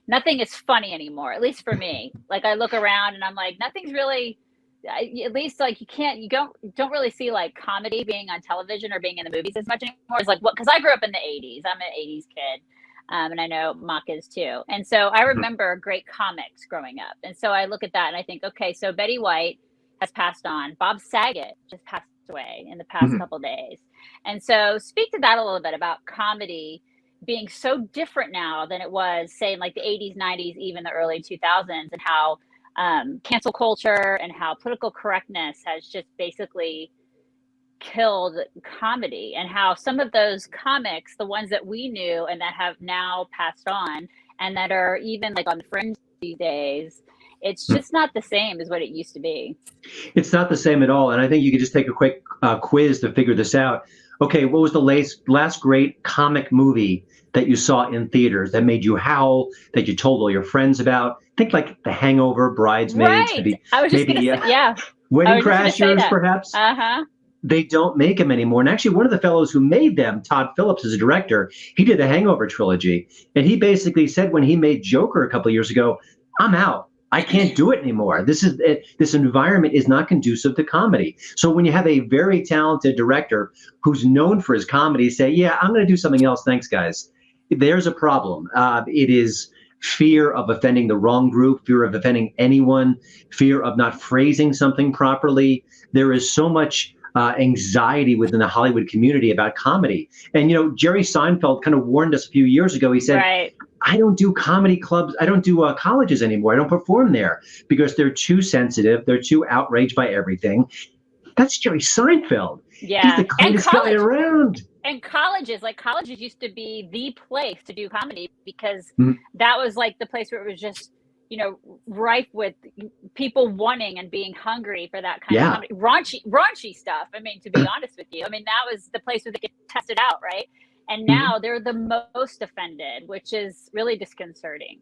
nothing is funny anymore, at least for me. Like I look around and I'm like, nothing's really, at least like you don't really see like comedy being on television or being in the movies as much anymore. It's like what, because I grew up in the 80s. I'm an 80s kid. And I know Mock is too. And so I Mhm. remember great comics growing up. And so I look at that and I think, okay, so Betty White has passed on. Bob Saget just passed away in the past Mhm. couple days. And so speak to that a little bit about comedy being so different now than it was, say, in like the 80s, 90s, even the early 2000s, and how cancel culture and how political correctness has just basically killed comedy, and how some of those comics, the ones that we knew and that have now passed on and that are even like on the fringe these days, it's just not the same as what it used to be. It's not the same at all. And I think you could just take a quick quiz to figure this out. Okay, what was the last great comic movie that you saw in theaters that made you howl, that you told all your friends about? Think like The Hangover, Bridesmaids, Right. maybe I was just gonna maybe say, yeah. I Wedding was just gonna say Crashers, that. perhaps. Uh-huh. They don't make them anymore. And actually, one of the fellows who made them, Todd Phillips, is a director. He did the Hangover trilogy, and he basically said when he made Joker a couple of years ago, "I'm out. I can't do it anymore. This environment is not conducive to comedy." So when you have a very talented director who's known for his comedy say, "Yeah, I'm going to do something else. Thanks, guys," there's a problem. It is fear of offending the wrong group, fear of offending anyone, fear of not phrasing something properly. There is so much anxiety within the Hollywood community about comedy. And, Jerry Seinfeld kind of warned us a few years ago. He said, Right. I don't do comedy clubs. I don't do colleges anymore. I don't perform there because they're too sensitive. They're too outraged by everything. That's Jerry Seinfeld. He's Yeah. the kindest guy around. And colleges, like colleges used to be the place to do comedy because Mhm. that was like the place where it was just, rife with people wanting and being hungry for that kind of Yeah. comedy, raunchy stuff. I mean, to be honest with you, I mean, that was the place where they could test it out, right? And Mhm. now they're the most offended, which is really disconcerting.